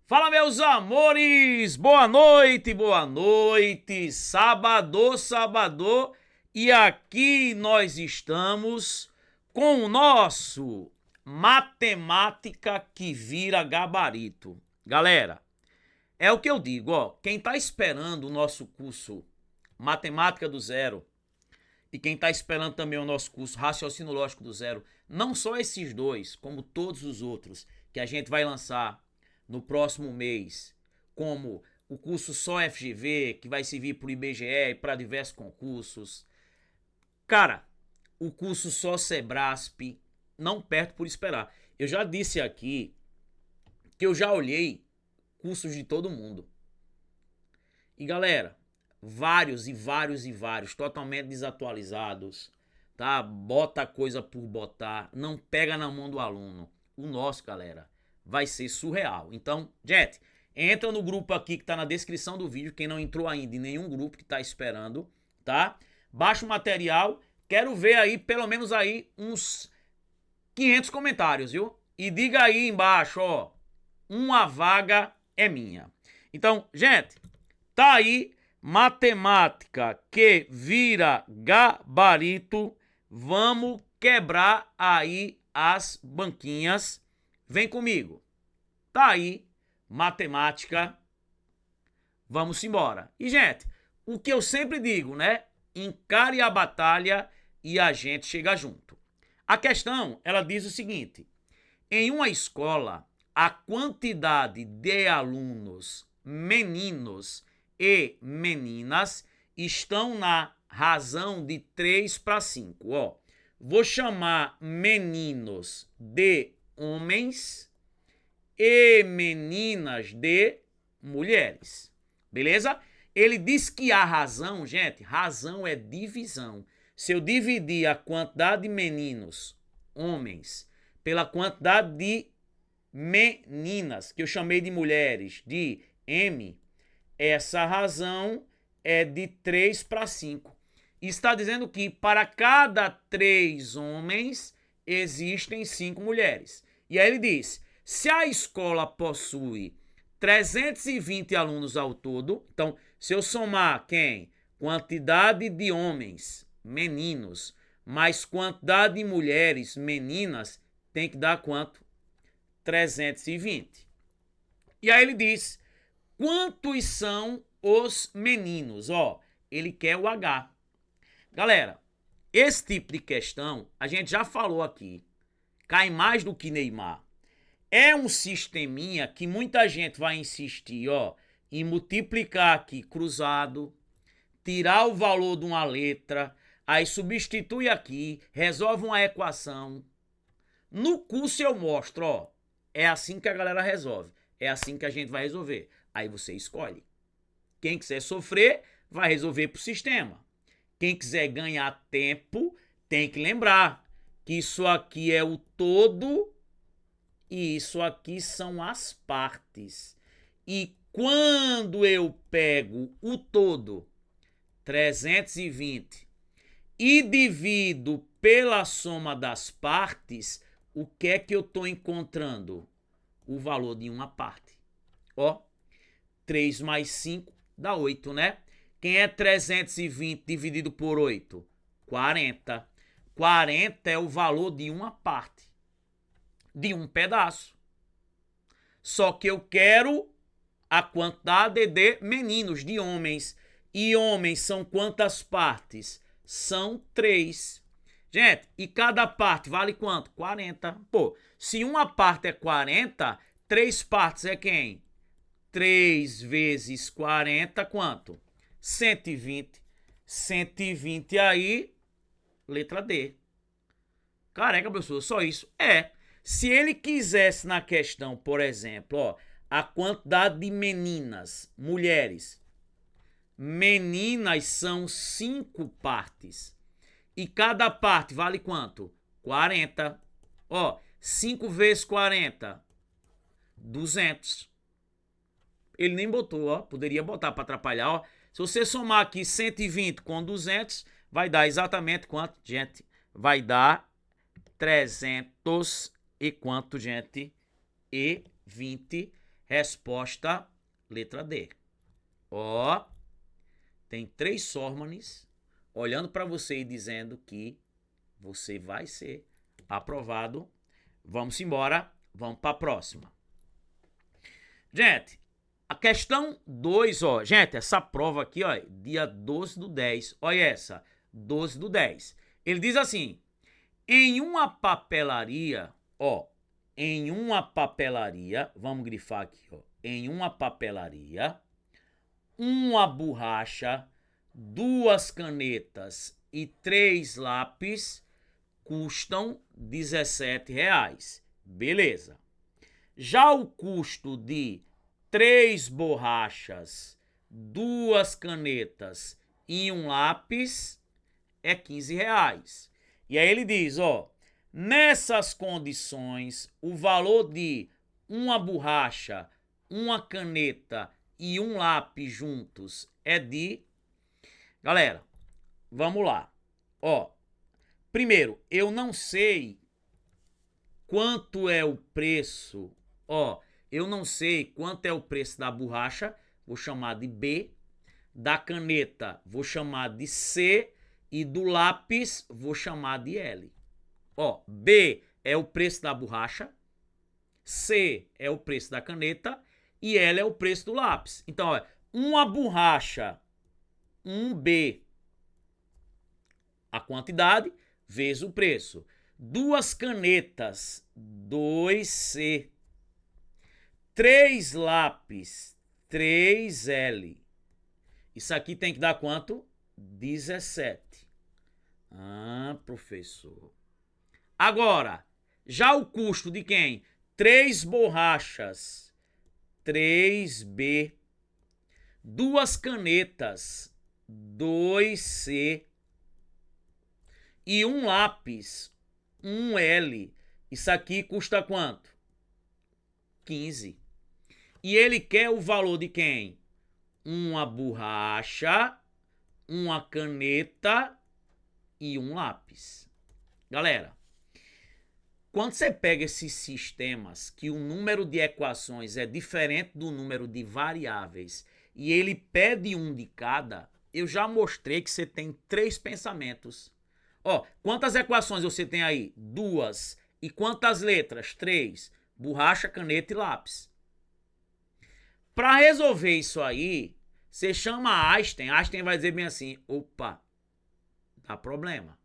Fala, meus amores! boa noite! Sábado, sábado, e aqui nós estamos com o nosso Matemática que vira gabarito. Galera, é o que eu digo, ó, quem tá esperando o nosso curso Matemática do Zero e quem tá esperando também o nosso curso Raciocínio Lógico do Zero, não só esses dois, como todos os outros que a gente vai lançar no próximo mês, como o curso Só FGV, que vai servir para o IBGE e para diversos concursos. Cara, o curso Só Sebrasp, não perde por esperar. Eu já disse aqui que eu já olhei cursos de todo mundo. E galera, vários, totalmente desatualizados, tá? Bota coisa por botar, não pega na mão do aluno. O nosso, galera, vai ser surreal. Então, gente, entra no grupo aqui que tá na descrição do vídeo, quem não entrou ainda em nenhum grupo que tá esperando, tá? Baixa o material, quero ver aí, pelo menos aí, uns 500 comentários, viu? E diga aí embaixo, ó, uma vaga é minha. Então, gente, tá aí, matemática que vira gabarito. Vamos quebrar aí as banquinhas. Vem comigo. Tá aí, matemática. Vamos embora. E, gente, o que eu sempre digo, né? Encare a batalha e a gente chega junto. A questão, ela diz o seguinte: em uma escola, a quantidade de alunos meninos e meninas estão na razão de 3 para 5. Ó, vou chamar meninos de homens e meninas de mulheres. Beleza? Ele diz que a razão, gente, razão é divisão. Se eu dividir a quantidade de meninos, homens, pela quantidade de meninas, que eu chamei de mulheres, de M, essa razão é de 3 para 5. Está dizendo que para cada 3 homens existem 5 mulheres. E aí ele diz: se a escola possui 320 alunos ao todo, então se eu somar quem? Quantidade de homens, meninos, mais quantidade de mulheres, meninas, tem que dar quanto? 320. E aí ele diz: quantos são os meninos? Ó, ele quer o H. Galera, esse tipo de questão a gente já falou aqui. Cai mais do que Neymar. É um sisteminha que muita gente vai insistir, ó, em multiplicar aqui cruzado, tirar o valor de uma letra, aí substitui aqui, resolve uma equação. No curso eu mostro, ó, é assim que a galera resolve, é assim que a gente vai resolver. Aí você escolhe. Quem quiser sofrer, vai resolver pro sistema. Quem quiser ganhar tempo, tem que lembrar que isso aqui é o todo e isso aqui são as partes. E quando eu pego o todo, 320, e divido pela soma das partes, o que é que eu estou encontrando? O valor de uma parte. Ó, 3 mais 5 dá 8, né? Quem é 320 dividido por 8? 40. 40 é o valor de uma parte, de um pedaço. Só que eu quero a quantidade de meninos, de homens. E homens são quantas partes? São 3. Gente, e cada parte vale quanto? 40. Pô, se uma parte é 40, 3 partes é quem? 3 vezes 40, quanto? 120. 120 aí, letra D. Careca, professor, só isso? É. Se ele quisesse na questão, por exemplo, ó, a quantidade de meninas, mulheres. Meninas são 5 partes. E cada parte vale quanto? 40. Ó, 5 vezes 40, 200. Ele nem botou, ó. Poderia botar para atrapalhar, ó. Se você somar aqui 120 com 200, vai dar exatamente quanto, gente? Vai dar 300 e quanto, gente? E 20 Resposta, letra D. Ó, tem 3 Sormanes olhando para você e dizendo que você vai ser aprovado. Vamos embora, vamos para a próxima. Gente, a questão 2, ó. Gente, essa prova aqui, ó, dia 12/10. Olha essa, 12/10. Ele diz assim: em uma papelaria, ó, em uma papelaria, vamos grifar aqui, ó. Em uma papelaria, uma borracha, 2 canetas e 3 lápis custam R$17. Beleza. Já o custo de 3 borrachas, 2 canetas e 1 lápis é R$15. E aí ele diz, ó, nessas condições, o valor de uma borracha, 1 caneta e 1 lápis juntos é de... Galera, vamos lá. Ó, primeiro, eu não sei quanto é o preço. Ó, eu não sei quanto é o preço da borracha, vou chamar de B. Da caneta, vou chamar de C. E do lápis, vou chamar de L. Ó, B é o preço da borracha, C é o preço da caneta e L é o preço do lápis. Então, ó, uma borracha, 1B, a quantidade, vezes o preço. 2 canetas, 2C. 3 lápis, 3L. Isso aqui tem que dar quanto? 17. Ah, professor. Agora, já o custo de quem? 3 borrachas, 3B. 2 canetas, 2C. E 1 lápis, 1L. Isso aqui custa quanto? 15. E ele quer o valor de quem? Uma borracha, uma caneta e 1 lápis. Galera, quando você pega esses sistemas que o número de equações é diferente do número de variáveis e ele pede um de cada, eu já mostrei que você tem 3 pensamentos. Ó, quantas equações você tem aí? 2. E quantas letras? 3. Borracha, caneta e lápis. Para resolver isso aí, você chama Einstein. Einstein vai dizer bem assim, opa, dá problema.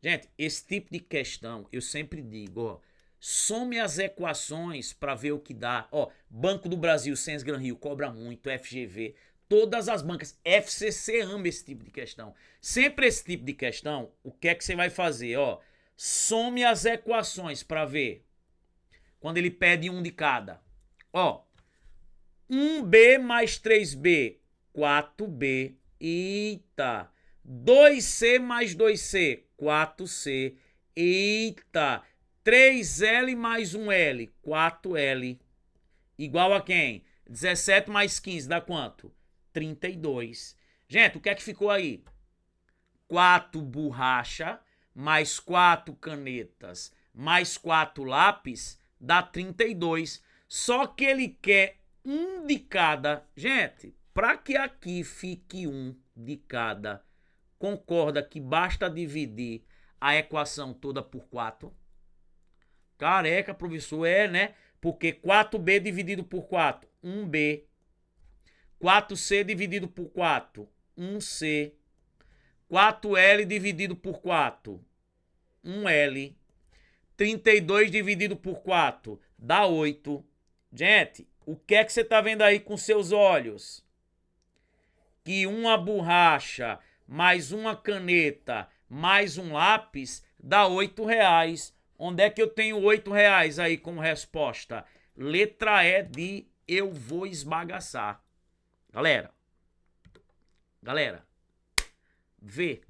Gente, esse tipo de questão, eu sempre digo, ó, some as equações para ver o que dá. Ó, Banco do Brasil, Sens Gran Rio, cobra muito, FGV, todas as bancas, FCC ama esse tipo de questão. Sempre esse tipo de questão, o que é que você vai fazer? Ó, some as equações para ver. Quando ele pede um de cada. Ó, 1B mais 3B, 4B. Eita. 2C mais 2C, 4C. Eita. 3L mais 1L, 4L. Igual a quem? 17 mais 15 dá quanto? 32. Gente, o que é que ficou aí? 4 borracha mais 4 canetas mais 4 lápis dá 32. Só que ele quer um de cada. Gente, para que aqui fique um de cada, concorda que basta dividir a equação toda por 4? Careca, professor, é, né? Porque 4B dividido por 4, 1B. 4C dividido por 4, 1C. 4L dividido por 4, 1L. 32 dividido por 4 dá 8. Gente, o que é que você está vendo aí com seus olhos? Que uma borracha mais uma caneta mais um lápis dá R$8. Onde é que eu tenho R$8 aí como resposta? Letra E de eu vou esbagaçar. Galera, vê.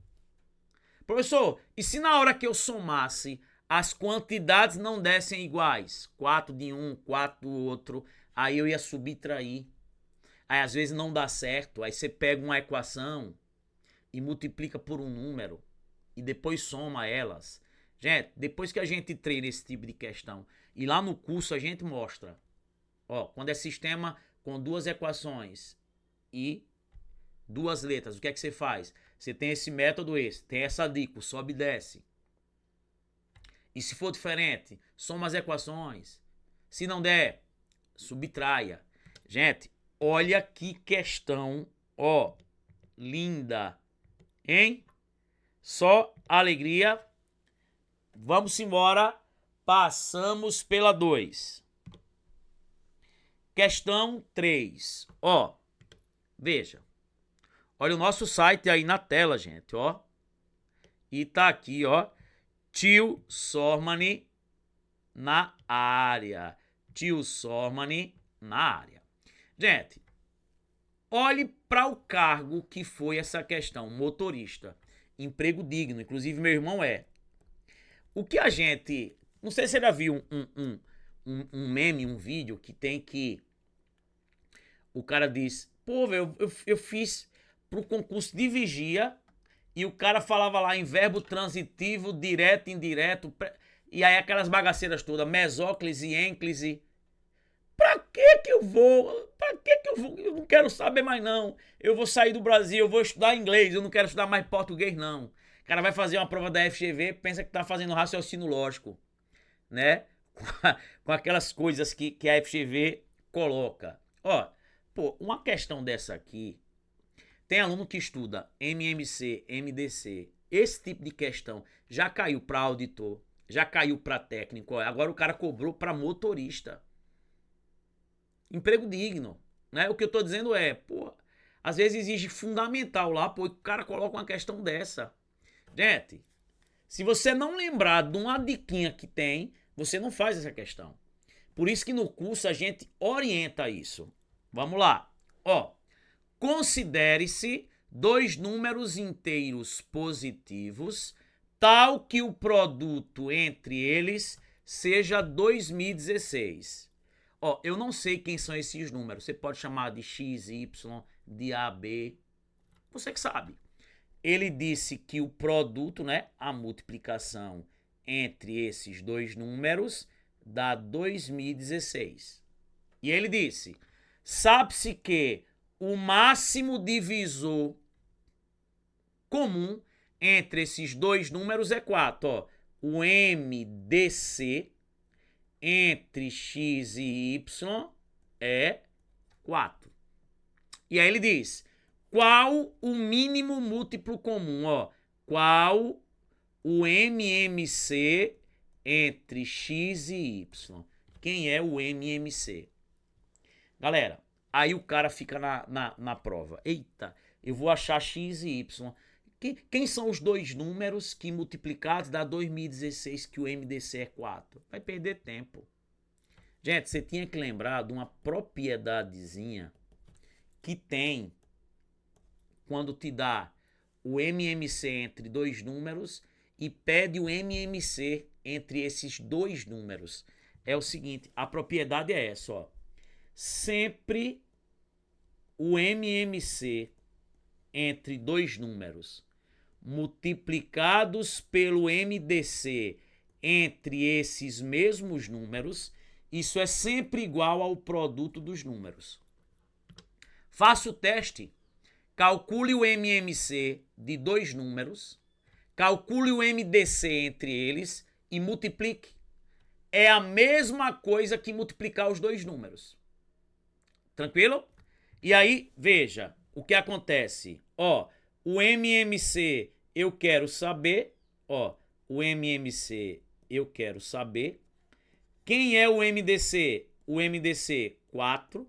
Professor, e se na hora que eu somasse as quantidades não dessem iguais? 4 de um, 4 do outro, aí eu ia subtrair. Aí às vezes não dá certo, aí você pega uma equação e multiplica por um número e depois soma elas. Gente, depois que a gente treina esse tipo de questão e lá no curso a gente mostra Ó, quando é sistema com duas equações e duas letras, o que é que você faz? Você tem esse método, tem essa dica, sobe e desce. E se for diferente, soma as equações. Se não der, subtraia. Gente, olha que questão, ó, linda, hein? Só alegria. Vamos embora. Passamos pela 2. Questão 3. Ó, veja. Olha o nosso site aí na tela, gente, ó. E tá aqui, ó. Tio Sormani na área. Tio Sormani na área. Gente, olhe para o cargo que foi essa questão. Motorista. Emprego digno. Inclusive, meu irmão é. O que a gente... Não sei se você já viu um meme, um vídeo que tem que... O cara diz... Pô, velho, eu fiz pro concurso de vigia... E o cara falava lá em verbo transitivo, direto, indireto. E aí aquelas bagaceiras todas, mesóclise, ênclise. Pra que eu vou? Pra que eu vou? Eu não quero saber mais não. Eu vou sair do Brasil, eu vou estudar inglês, eu não quero estudar mais português não. O cara vai fazer uma prova da FGV, pensa que tá fazendo raciocínio lógico, né? Com aquelas coisas que a FGV coloca. Ó, pô, uma questão dessa aqui... Tem aluno que estuda MMC, MDC, esse tipo de questão já caiu para auditor, já caiu para técnico, agora o cara cobrou para motorista. Emprego digno, né? O que eu tô dizendo é, pô, às vezes exige fundamental lá, pô, o cara coloca uma questão dessa. Gente, se você não lembrar de uma diquinha que tem, você não faz essa questão. Por isso que no curso a gente orienta isso. Vamos lá, ó. Considere-se dois números inteiros positivos, tal que o produto entre eles seja 2016. Ó, eu não sei quem são esses números. Você pode chamar de X, Y, de A, B. Você que sabe. Ele disse que o produto, né, a multiplicação entre esses dois números dá 2016. E ele disse, sabe-se que o máximo divisor comum entre esses dois números é 4. Ó. O MDC entre X e Y é 4. E aí ele diz, qual o mínimo múltiplo comum? Ó, qual o MMC entre X e Y? Quem é o MMC? Galera, aí o cara fica na prova. Eita, eu vou achar X e Y. Quem são os dois números que multiplicados dá 2016 que o MDC é 4? Vai perder tempo. Gente, você tinha que lembrar de uma propiedadezinha que tem quando te dá o MMC entre dois números e pede o MMC entre esses dois números. É o seguinte, a propriedade é essa, ó. Sempre o MMC entre dois números multiplicados pelo MDC entre esses mesmos números, isso é sempre igual ao produto dos números. Faça o teste, calcule o MMC de dois números, calcule o MDC entre eles e multiplique. É a mesma coisa que multiplicar os dois números. Tranquilo? E aí, veja o que acontece. Ó, o MMC eu quero saber. Ó, o MMC eu quero saber. Quem é o MDC? O MDC, 4.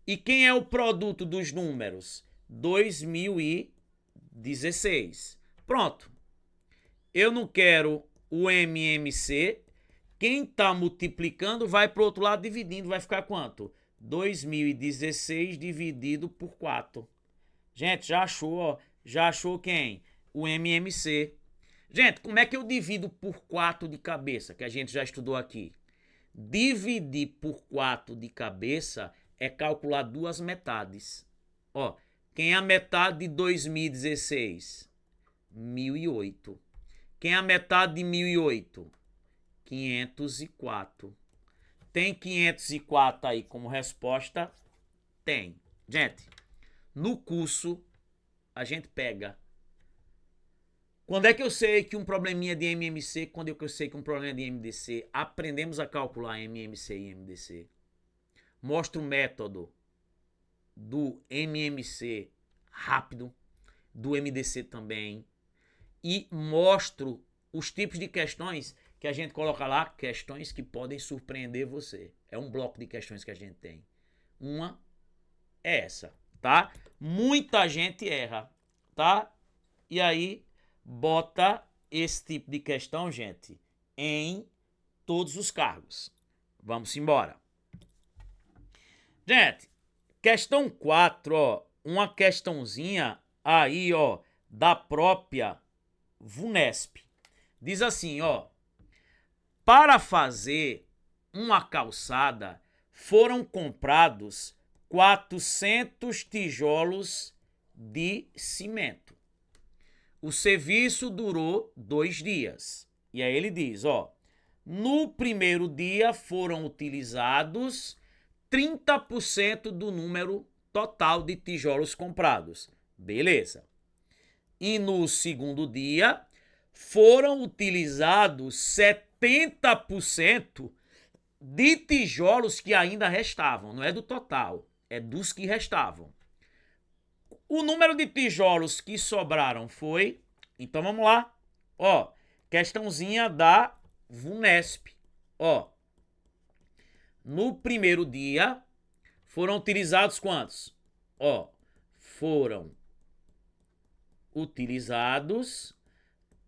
E quem é o produto dos números? 2016. Pronto. Eu não quero o MMC. Quem está multiplicando vai para o outro lado dividindo. Vai ficar quanto? 2016 dividido por 4. Gente, já achou, ó. Já achou quem? O MMC. Gente, como é que eu divido por 4 de cabeça? Que a gente já estudou aqui. Dividir por 4 de cabeça é calcular duas metades. Ó, quem é a metade de 2016? 1008. Quem é a metade de 1008? 504. Tem 504 aí como resposta? Tem. Gente, no curso, a gente pega. Quando é que eu sei que um probleminha é de MMC? Quando é que eu sei que um problema é de MDC? Aprendemos a calcular MMC e MDC. Mostra o método do MMC rápido, do MDC também. E mostro os tipos de questões que a gente coloca lá, questões que podem surpreender você. É um bloco de questões que a gente tem. Uma é essa, tá? Muita gente erra, tá? E aí bota esse tipo de questão, gente, em todos os cargos. Vamos embora. Gente, questão 4, ó, uma questãozinha aí, ó, da própria VUNESP. Diz assim, ó: para fazer uma calçada foram comprados 400 tijolos de cimento. O serviço durou 2 dias. E aí ele diz, ó: no primeiro dia foram utilizados 30% do número total de tijolos comprados. Beleza. E no segundo dia foram utilizados 70% de tijolos que ainda restavam. Não é do total, é dos que restavam. O número de tijolos que sobraram foi... Então vamos lá. Ó, questãozinha da VUNESP. Ó, no primeiro dia foram utilizados quantos? Ó, foram utilizados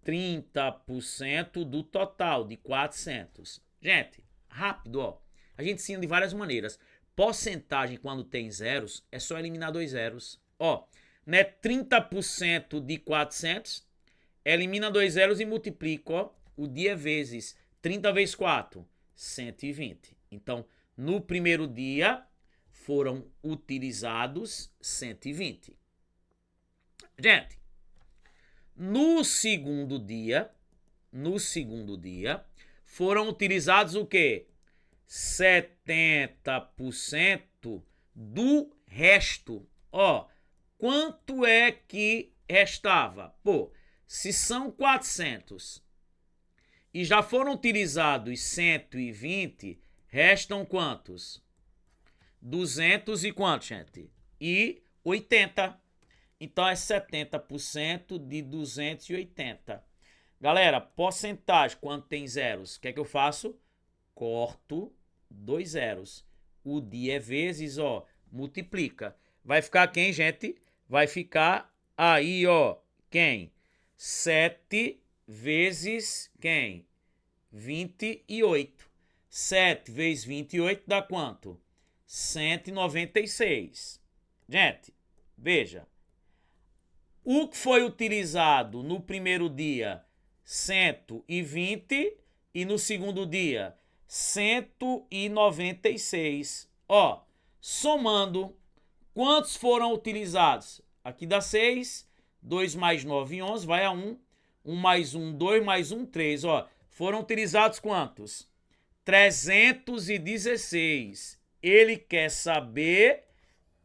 30% do total de 400. Gente, rápido, ó. A gente ensina de várias maneiras. Porcentagem, quando tem zeros, é só eliminar 2 zeros. Ó, né? 30% de 400, elimina 2 zeros e multiplica, ó, o dia vezes 30 vezes 4, 120. Então, no primeiro dia, foram utilizados 120. Gente, no segundo dia, foram utilizados o quê? 70% do resto. Ó, quanto é que restava? Pô, se são 400 e já foram utilizados 120, restam quantos? 200 e quanto, gente? E 80. Então é 70% de 280. Galera, porcentagem, quando tem zeros, o que é que eu faço? Corto 2 zeros. O dia é vezes, ó, multiplica. Vai ficar quem, gente? Vai ficar aí, ó, quem? 7 vezes quem? 28. 7 vezes 28 dá quanto? 196. Gente, veja. O que foi utilizado no primeiro dia? 120 e no segundo dia? 196. Ó, somando, quantos foram utilizados? Aqui dá 6, 2 mais 9, 11, vai a 1. 1 mais 1, 2 mais 1, 3. Ó, foram utilizados quantos? 316. Ele quer saber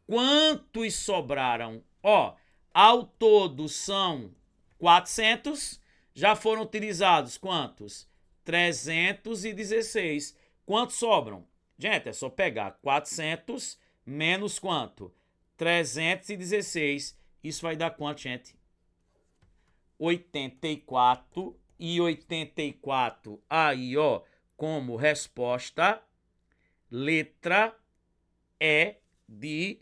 quantos sobraram. Ó, ao todo são 400. Já foram utilizados quantos? 316. Quantos sobram? Gente, é só pegar 400 menos quanto? 316. Isso vai dar quanto, gente? 84. E 84 aí, ó, como resposta, letra E de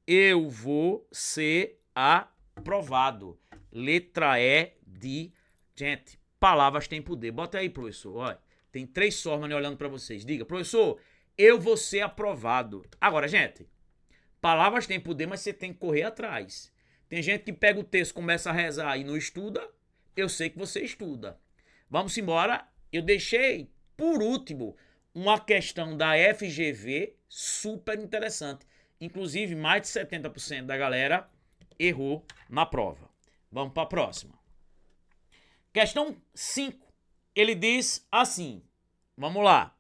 eu vou ser aprovado. Letra E de... Gente, palavras têm poder. Bota aí, professor. Olha, tem 3 formas olhando para vocês. Diga, professor, eu vou ser aprovado. Agora, gente, palavras têm poder, mas você tem que correr atrás. Tem gente que pega o texto, começa a rezar e não estuda. Eu sei que você estuda. Vamos embora. Eu deixei, por último, uma questão da FGV super interessante. Inclusive, mais de 70% da galera errou na prova. Vamos para a próxima. Questão 5. Ele diz assim. Vamos lá.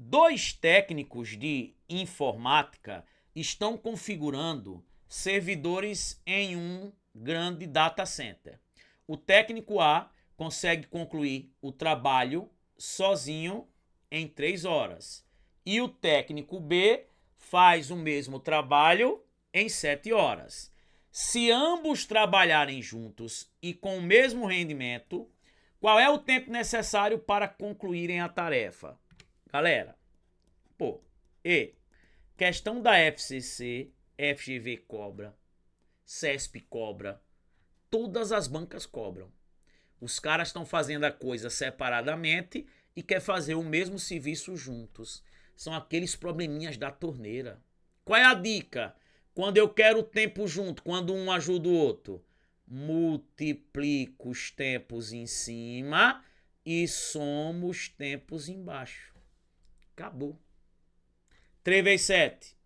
Dois técnicos de informática estão configurando servidores em um grande data center. O técnico A consegue concluir o trabalho sozinho em 3 horas. E o técnico B faz o mesmo trabalho em 7 horas. Se ambos trabalharem juntos e com o mesmo rendimento, qual é o tempo necessário para concluírem a tarefa? Galera, questão da FCC, FGV cobra, CESP cobra, todas as bancas cobram. Os caras estão fazendo a coisa separadamente e quer fazer o mesmo serviço juntos. São aqueles probleminhas da torneira. Qual é a dica? Quando eu quero o tempo junto, quando um ajuda o outro, multiplico os tempos em cima e somo os tempos embaixo. Acabou. 3 vezes 7,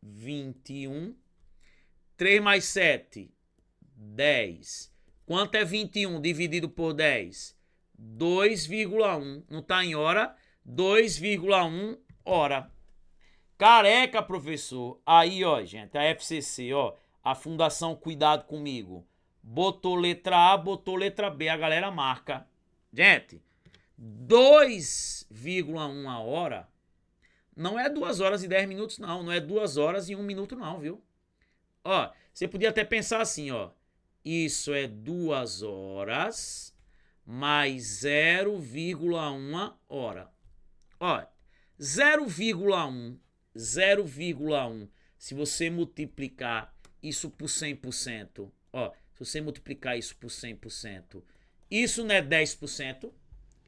21. 3 mais 7, 10. Quanto é 21 dividido por 10? 2,1. Não está em hora? 2,1 hora. Careca, professor. Aí, ó, gente, a FCC, ó, a Fundação Cuidado Comigo, botou letra A, botou letra B, a galera marca. Gente, 2,1 a hora não é 2 horas e 10 minutos, não. Não é 2 horas e 1 minuto, não, viu? Ó, você podia até pensar assim, ó. Isso é 2 horas mais 0,1 hora. Ó, 0,1, se você multiplicar isso por 100%, ó, se você multiplicar isso por 100%, isso não é 10%,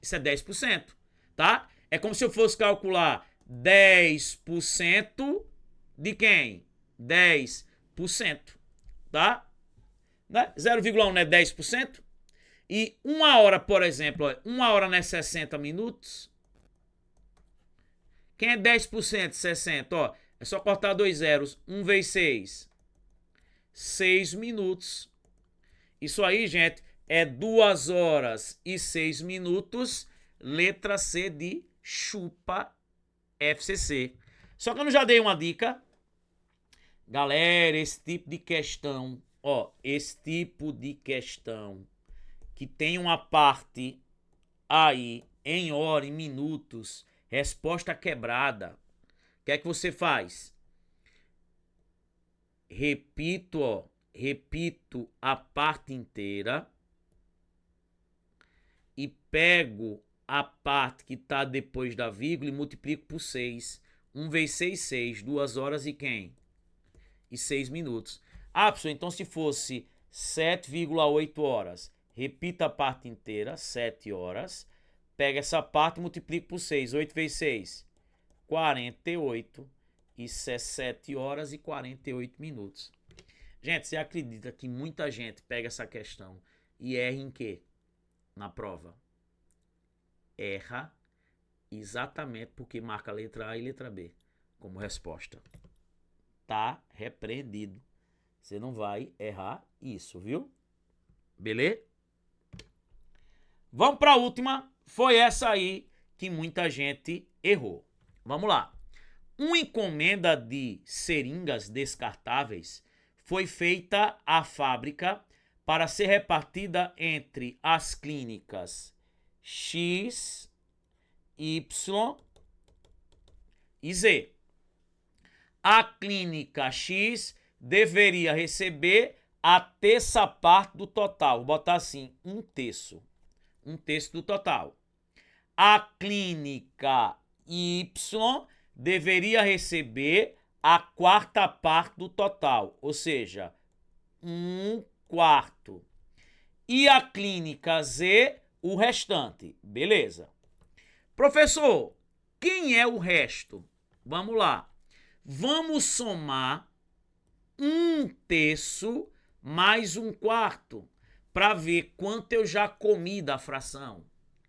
isso é 10%, tá? É como se eu fosse calcular 10% de quem? 10%, tá? Né? 0,1 não é 10%? E 1 hora, por exemplo, 1 hora não é 60 minutos? Quem é 10% de 60? Ó, é só cortar 2 zeros. 1 vezes 6. 6 minutos. Isso aí, gente, é 2 horas e 6 minutos. Letra C de chupa FCC. Só que eu não já dei uma dica. Galera, esse tipo de questão, ó, esse tipo de questão que tem uma parte aí em hora, em minutos, resposta quebrada. O que é que você faz? Repito, ó, repito a parte inteira e pego a parte que está depois da vírgula e multiplico por 6. 1 vezes 6, 6. 2 horas e quem? E 6 minutos. Ah, pessoal, então se fosse 7,8 horas, repita a parte inteira, 7 horas. Pega essa parte e multiplica por 6. 8 vezes 6, 48. Isso é 7 horas e 48 minutos. Gente, você acredita que muita gente pega essa questão e erra em quê? Na prova. Erra exatamente porque marca a letra A e letra B como resposta. Tá repreendido. Você não vai errar isso, viu? Beleza? Vamos para a última. Foi essa aí que muita gente errou. Vamos lá. Uma encomenda de seringas descartáveis foi feita à fábrica para ser repartida entre as clínicas X, Y e Z. A clínica X deveria receber a terça parte do total. Vou botar assim, 1/3. 1/3 do total. A clínica Y deveria receber a quarta parte do total, ou seja, 1/4. E a clínica Z, o restante. Beleza. Professor, quem é o resto? Vamos lá. Vamos somar 1/3 mais 1/4 para ver quanto eu já comi da fração.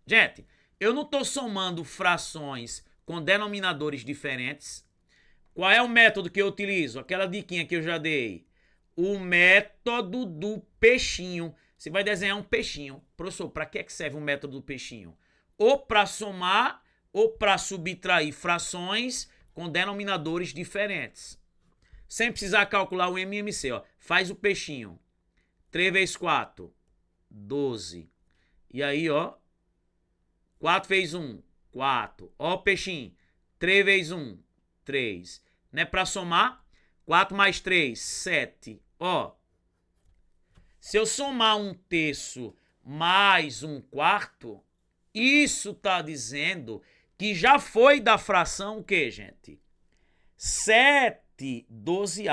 Gente, eu não estou somando frações com denominadores diferentes. Qual é o método que eu utilizo? Aquela diquinha que eu já dei. O método do peixinho. Você vai desenhar um peixinho. Professor, para que serve o método do peixinho? Ou para somar ou para subtrair frações com denominadores diferentes. Sem precisar calcular o MMC, ó. Faz o peixinho. 3 vezes 4, 12. E aí, ó, 4 vezes 1, 4. Ó o peixinho. 3 vezes 1, 3. Não é para somar? 4 mais 3, 7. Ó, se eu somar 1/3 mais 1/4, isso tá dizendo que já foi da fração o quê, gente? 7/12.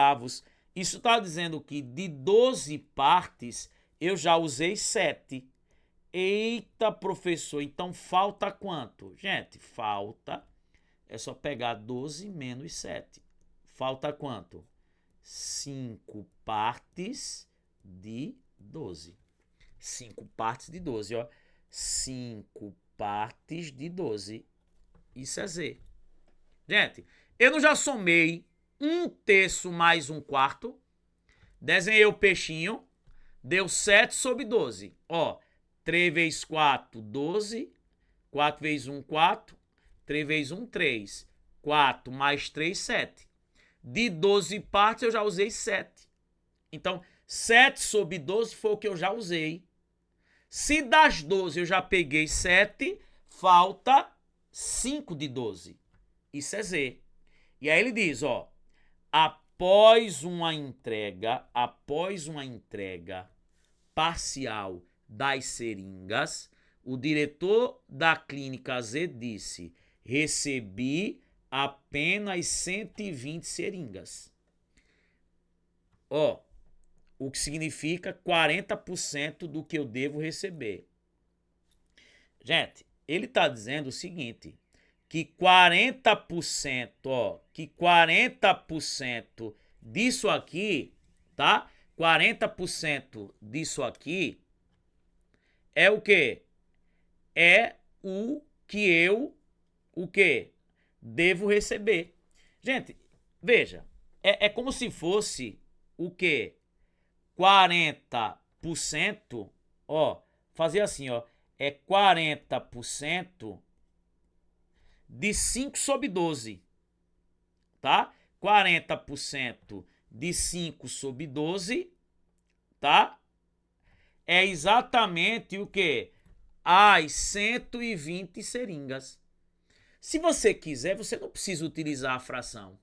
Isso tá dizendo que de 12 partes eu já usei 7. Eita, professor, então falta quanto? Gente, falta, é só pegar 12 menos 7. Falta quanto? 5 partes de 12. 5 partes de 12, ó. 5 partes de 12. Isso é Z. Gente, eu não já somei 1/3 mais 1/4. Desenhei o peixinho. Deu 7/12. Ó, 3 vezes 4, 12. 4 vezes 1, 4. 3 vezes 1, 3. 4 mais 3, 7. De 12 partes eu já usei 7. Então, 7/12 foi o que eu já usei. Se das 12 eu já peguei 7, falta 5 de 12. Isso é Z. E aí ele diz, ó, após uma entrega parcial das seringas, o diretor da clínica Z disse: recebi apenas 120 seringas. Ó, o que significa 40% do que eu devo receber. Gente, ele está dizendo o seguinte, que 40%, ó, que 40% disso aqui, tá? 40% disso aqui é o quê? É o que eu, o quê? Devo receber. Gente, veja, é como se fosse o quê? 40%, ó, fazer assim, ó, é 40% de 5/12, tá? 40% de 5/12, tá? É exatamente o que? As 120 seringas. Se você quiser, você não precisa utilizar a fração.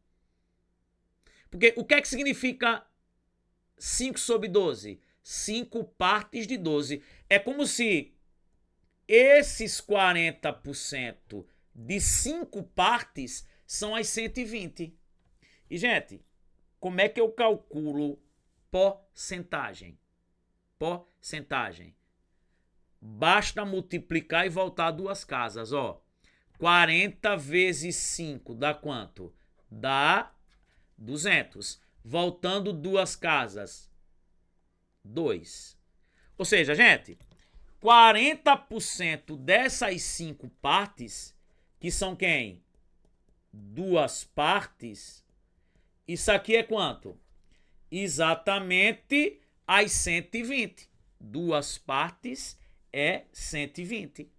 Porque o que é que significa 5/12? 5 partes de 12. É como se esses 40% de 5 partes são as 120. E, gente, como é que eu calculo porcentagem? Porcentagem. Basta multiplicar e voltar duas casas, ó. 40 vezes 5 dá quanto? Dá 200. Voltando duas casas, 2. Ou seja, gente, 40% dessas 5 partes, que são quem? Duas partes. Isso aqui é quanto? Exatamente as 120. Duas partes é 120.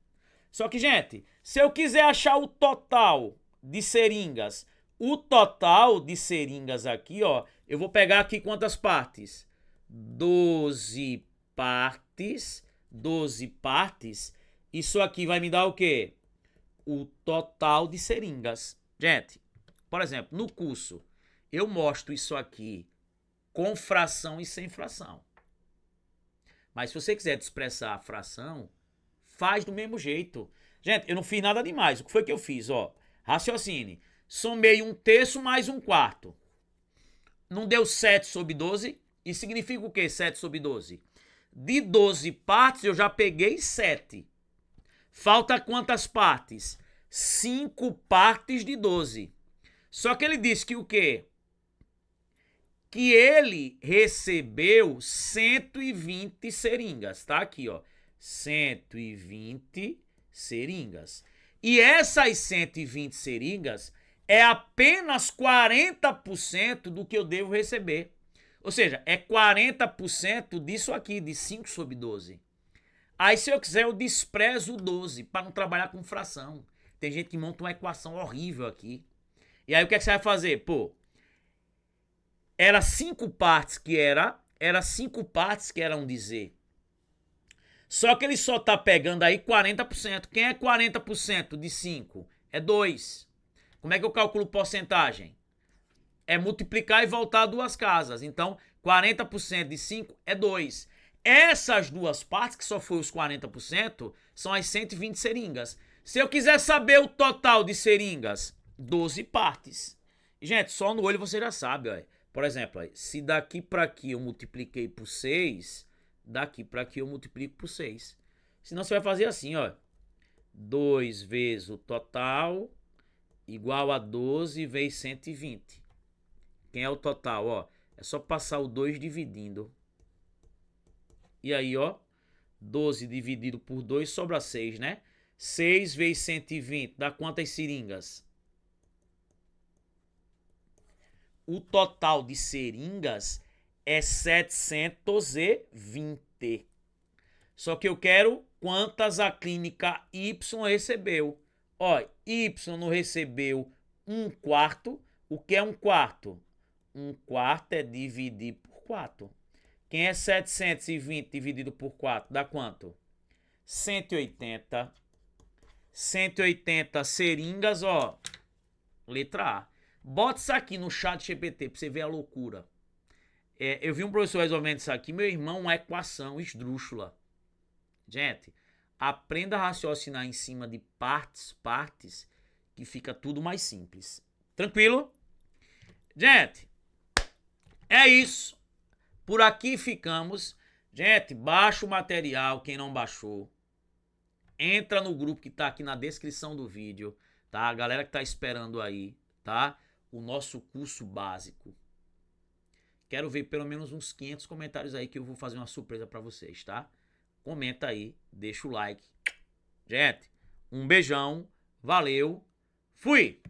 Só que, gente, se eu quiser achar o total de seringas, o total de seringas aqui, ó, eu vou pegar aqui quantas partes? 12 partes. 12 partes. Isso aqui vai me dar o quê? O total de seringas. Gente, por exemplo, no curso, eu mostro isso aqui com fração e sem fração. Mas se você quiser expressar a fração, faz do mesmo jeito. Gente, eu não fiz nada demais. O que foi que eu fiz? Ó, raciocine. Somei 1/3 mais 1/4. Não deu 7/12? E significa o quê, 7/12? De 12 partes, eu já peguei 7. Falta quantas partes? 5 partes de 12. Só que ele disse que o quê? Que ele recebeu 120 seringas. Tá aqui, ó. 120 seringas. E essas 120 seringas é apenas 40% do que eu devo receber. Ou seja, é 40% disso aqui, de 5/12. Aí, se eu quiser, eu desprezo o 12, para não trabalhar com fração. Tem gente que monta uma equação horrível aqui. E aí o que é que você vai fazer? Pô, era 5 partes que era um dizer. Só que ele só tá pegando aí 40%. Quem é 40% de 5? É 2. Como é que eu calculo porcentagem? É multiplicar e voltar 2 casas. Então, 40% de 5 é 2. Essas 2 partes, que só foi os 40%, são as 120 seringas. Se eu quiser saber o total de seringas, 12 partes. Gente, só no olho você já sabe, ó. Por exemplo, se daqui para aqui eu multipliquei por 6, daqui para aqui eu multiplico por 6. Senão você vai fazer assim, ó. 2 vezes o total igual a 12 vezes 120. Quem é o total, ó? É só passar o 2 dividindo. E aí, ó, 12 dividido por 2 sobra 6, né? 6 vezes 120 dá quantas seringas? O total de seringas é 720. Só que eu quero quantas a clínica Y recebeu. Ó, Y não recebeu 1/4. O que é 1/4? 1/4 é dividir por 4. Quem é 720 dividido por 4? Dá quanto? 180. 180 seringas, ó. Letra A. Bota isso aqui no chat GPT pra você ver a loucura. Eu vi um professor resolvendo isso aqui. Meu irmão, uma equação esdrúxula. Gente, aprenda a raciocinar em cima de partes, que fica tudo mais simples. Tranquilo? Gente, é isso. Por aqui ficamos. Gente, baixa o material, quem não baixou. Entra no grupo que tá aqui na descrição do vídeo, tá? A galera que tá esperando aí, tá? O nosso curso básico. Quero ver pelo menos uns 500 comentários aí que eu vou fazer uma surpresa pra vocês, tá? Comenta aí, deixa o like. Gente, um beijão, valeu, fui!